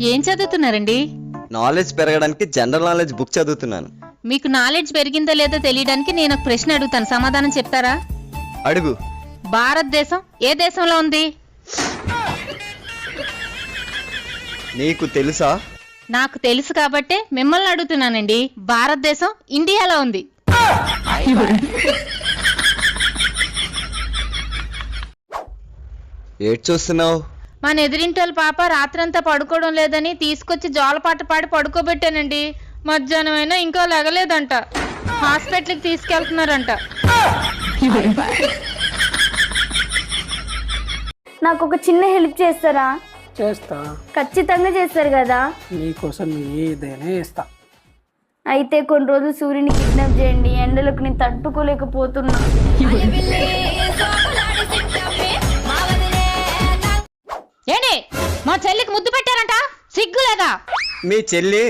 ఏం చదువుతున్నారండి? నాలెడ్జ్ పెరగడానికి general knowledge book చదువుతున్నాను. మీకు నాలెడ్జ్ పెరిగిందో లేదో తెలియడానికి నేను ఒక ప్రశ్న అడుగుతాను, సమాధానం చెప్తారా? అడుగు. భారతదేశం ఏ దేశంలో ఉంది? నీకు తెలుసా? నాకు తెలుసు కాబట్టే మిమ్మల్ని అడుగుతున్నానండి. భారతదేశం ఇండియాలో ఉంది. ఏడ్ చూస్తున్నావు? మన ఎదిరింటోళ్ళ పాప రాత్రంతా పడుకోవడం లేదని తీసుకొచ్చి జోలపాట పాడి పడుకోబెట్టానండి. మధ్యాహ్నం అయినా ఇంకా లెగలేదంట. హాస్పిటల్కి తీసుకెళ్తున్నారంట. నాకు ఒక చిన్న హెల్ప్ చేస్తారా? చేస్తా. ఖచ్చితంగా చేస్తారు కదా? నీకోసం ఏదైనా చేస్తా. అయితే కొన్ని రోజులు సూర్యుని కిడ్నాప్ చేయండి, ఎండలకు నేను తట్టుకోలేకపోతున్నా. ఏంటి మా చెల్లికి ముద్దు పెట్టారంట? సిగ్గు లేదా? మీ చెల్లి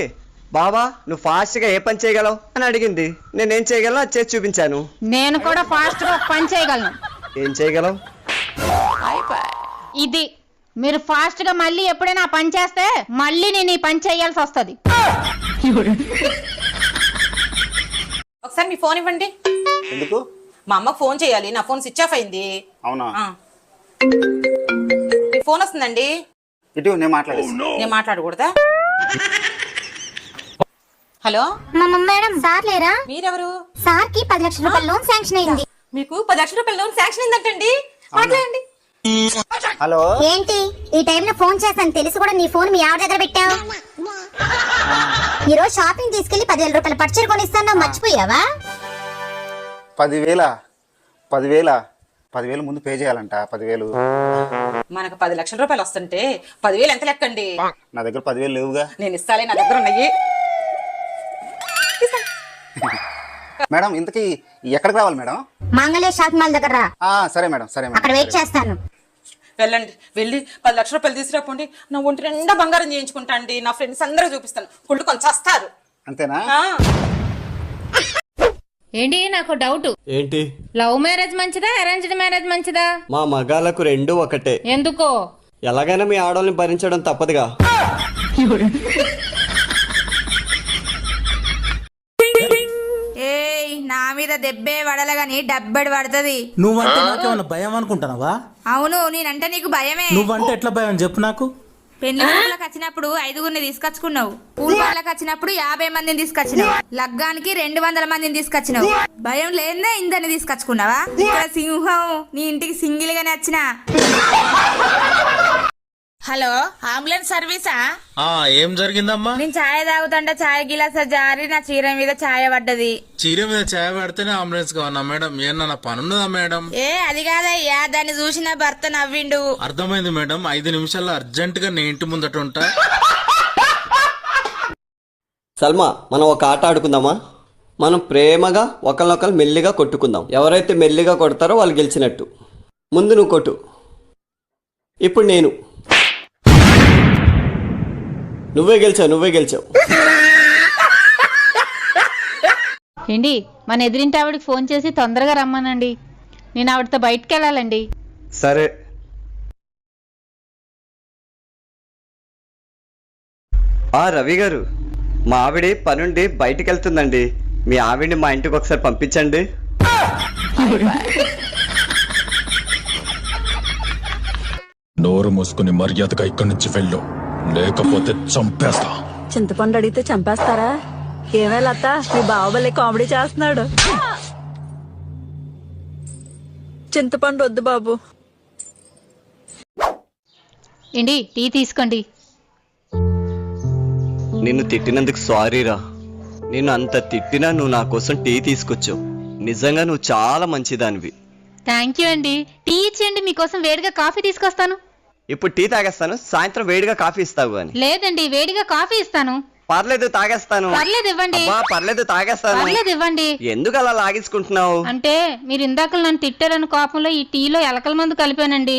బాబా నువ్వు ఫాస్ట్ గా ఏ పని చేయగలవు అని అడిగింది. నేనేం చేయగలను అది చేసి చూపించాను. నేను కూడా ఫాస్ట్ గా పని చేయగలను. ఏం చేయగలవు? ఇది మీరు ఫాస్ట్ గా మళ్ళీ ఎప్పుడైనా పని చేస్తే మళ్ళీ నేను ఈ పని చేయాల్సి వస్తుంది. ఒకసారి మీ ఫోన్ ఇవ్వండి. ఎందుకు? మా అమ్మకు ఫోన్ చేయాలి, నా ఫోన్ స్విచ్ ఆఫ్ అయింది. అవునా? మీ ఫోన్ వస్తుందండి. ఇటు నేను మాట్లాడేసి. నేను మాట్లాడకూడదా? హలో మేడం, సార్ లేరా? మీరెవరు? సార్ కి 10 లక్షల రూపాయల లోన్ శాంక్షన్ అయింది. మీకు 10 లక్షల రూపాయల లోన్ శాంక్షన్ అయిందంటండి. మాట్లాడండి. హలో, ఏంటి ఈ టైంలో ఫోన్ చేస్తాను తెలిసి కూడా నీ ఫోన్ మీ ఆవిడ దగ్గర పెట్టావు? ఈరోజు షాపింగ్ తీసుకెళ్లి 10,000 రూపాయల పట్టుచీర కొనిస్తాను, మర్చిపోయావా? 10,000 ముందు పే చేయాలంట. 10,000 మనకు 10 లక్షల రూపాయలు వస్తుంటే 10,000 ఎంత లెక్కండి? నా దగ్గర 10,000 లేవుగా. నేను ఇస్తాలే, నా దగ్గర ఉన్నాయి. మేడం ఇంతకీ ఎక్కడికి రావాలి మేడం? మంగళ షాప్ మాల్ దగ్గర రా. సరే మేడం, సరే మేడం, అక్కడ వెయిట్ చేస్తాను. వెళ్ళండి, వెళ్ళి 10 లక్షల రూపాయలు తీసుకురాపోండి. నా ఒంటి నిండా బంగారం చేయించుకుంటా అండి. నా ఫ్రెండ్స్ అందరూ చూపిస్తాను, కుళ్ళు కొంచెం వస్తారు. అంతేనా? ఏంటి నాకు డౌట్. ఏంటి? లవ్ మ్యారేజ్ మంచిదా, అరేంజ్డ్ మ్యారేజ్ మంచిదా? మా మగాళ్ళకు రెండు ఒకటే. ఎందుకో? ఎలాగైనా మీ ఆడవాళ్ళని భరించడం తప్పదుగా. నా మీద దెబ్బే పడలగాని డబ్బెడు పడుతుంది. నువ్వంటే నాకేమన్నా భయం అనుకుంటున్నావా? అవును, నేనంటే నీకు భయమే. నువ్వంటే ఎట్లా భయం చెప్పు నాకు. పెళ్లి పూలకు వచ్చినప్పుడు 5గురిని తీసుకొచ్చుకున్నావు. పూల వాళ్ళకి వచ్చినప్పుడు 50 మందిని తీసుకొచ్చినావు. లగ్గానికి 200 మందిని తీసుకొచ్చినావు. భయం లేదే ఇందరిని తీసుకొచ్చుకున్నావా? ఇక్కడ సింహం నీ ఇంటికి సింగిల్ గానే వచ్చినా. హలో, అంబులెన్స్ సర్వీసా? ఏం జరిగిందమ్మా? నేను ఛాయ్ తాగుతుంటే ఛాయ్ గిలాస జారి నా చీర మీద ఛాయ్ పడ్డది. చీర మీద ఛాయ్ పడితేనే అంబులెన్స్ కావన్నా మేడం? ఏమన్నా పనున్నదా మేడం? అది కాదయ్యా, దాన్ని చూసి నా భర్త నవ్విండు. అర్థమైంది మేడం, 5 నిమిషాల్లో అర్జెంట్ గా నేను ఇంటి ముందట ఉంటా. సల్మా, మనం ఒక ఆట ఆడుకుందామా? మనం ప్రేమగా ఒకరినొకరు మెల్లిగా కొట్టుకుందాం. ఎవరైతే మెల్లిగా కొడతారో వాళ్ళు గెలిచినట్టు. ముందు నువ్వు కొట్టు. ఇప్పుడు నేను. నువ్వే గెలిచావు. ఏంటి మన ఎదిరింటి ఆవిడకి ఫోన్ చేసి తొందరగా రమ్మనండి. నేను ఆవిడతో బయటకు వెళ్ళాలండి. సరే. రవి గారు, మా ఆవిడ పనుండి బయటికి వెళ్తుందండి. మీ ఆవిడ్ని మా ఇంటికి ఒకసారి పంపించండి. నోరు మూసుకుని మర్యాదగా ఇక్కడి నుంచి వెళ్ళు, లేకపోతే చంపేస్తా. చింతపండు అడిగితే చంపేస్తారా? ఏమే లత, మీ బావబల్లే కామెడీ చేస్తున్నాడు. చింతపండు వద్దు బాబు. ఏంటి టీ తీసుకోండి. నిన్ను తిట్టినందుకు సారీరా. నిన్ను అంత తిట్టినా నువ్వు నా కోసం టీ తీసుకొచ్చావు. నిజంగా నువ్వు చాలా మంచిదానివి. థ్యాంక్ యూ అండి. టీ ఇచ్చేయండి, మీకోసం వేడిగా కాఫీ తీసుకొస్తాను. ఇప్పుడు టీ తాగేస్తాను, సాయంత్రం వేడిగా కాఫీ ఇస్తావు అని. లేదండి, వేడిగా కాఫీ ఇస్తాను. పర్లేదు తాగేస్తాను. పర్లేదు ఇవ్వండి. పర్లేదు తాగేస్తాను. పర్లేదు ఇవ్వండి. ఎందుకు అలా లాగేసుకుంటున్నావు? అంటే మీరు ఇందాక నన్ను తిట్టారని కోపంలో ఈ టీలో ఎలకల మందు కలిపానండి.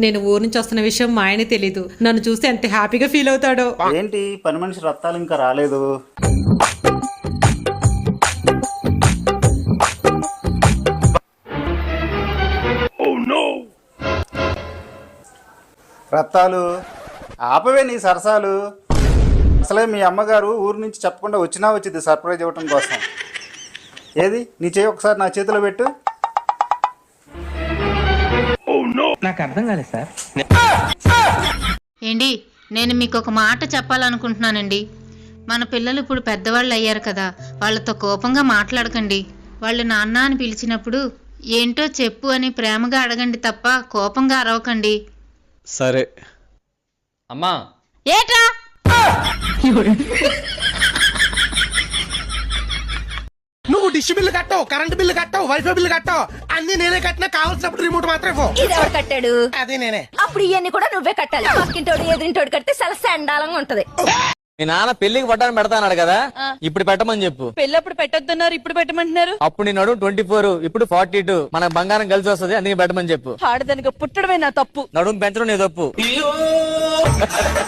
నేను ఊరు నుంచి వస్తున్న విషయం మా ఆయన తెలీదు. నన్ను చూస్తే ఎంత హ్యాపీగా ఫీల్ అవుతాడో. ఏంటి పని మనిషి రత్తాలు ఇంకా రాలేదు? రత్తాలు ఆపవే నీ సరసాలు. అసలే మీ అమ్మగారు ఊరు నుంచి చెప్పకుండా వచ్చినా వచ్చింది సర్ప్రైజ్ ఇవ్వటం కోసం. ఏది నీ చేయి ఒకసారి నా చేతిలో పెట్టు. నాకు అర్థం కాలేదు సార్. ఏంటి నేను మీకు ఒక మాట చెప్పాలనుకుంటున్నానండి. మన పిల్లలు ఇప్పుడు పెద్దవాళ్ళు అయ్యారు కదా, వాళ్ళతో కోపంగా మాట్లాడకండి. వాళ్ళు నాన్న అని పిలిచినప్పుడు ఏంటో చెప్పు అని ప్రేమగా అడగండి తప్ప కోపంగా అరవకండి. సరే అమ్మా. ఏట్రా నువ్వు డిష్ బిల్లు కట్టావు, కరెంట్ బిల్లు కట్టావు, వైఫై బిల్లు కట్టావు, అన్ని నేనే కట్టినా. కావాల్సినప్పుడు రిమోట్ మాత్రం ఇది ఎవరు కట్టాడు? అదే నేనే. అప్పుడు ఇవన్నీ కూడా నువ్వే కట్టాలి. పక్కింటోడు ఎదురింటోడు కడితే చాలా సండాలంగా ఉంటది. మీ నాన్న పెళ్లికి పట్టాను పెడతాన్నాడు కదా, ఇప్పుడు పెట్టమని చెప్పు. పెళ్ళప్పుడు పెట్టొద్దన్నారు, ఇప్పుడు పెట్టమంటున్నారు. అప్పుడు నీ నడుము 24, ఇప్పుడు 42. మన బంగారం కలిసి వస్తుంది, అందుకే పెట్టమని చెప్పు. ఆడదానికి పుట్టడమే నా తప్పు. నడుము పెంచడం నీ తప్పు.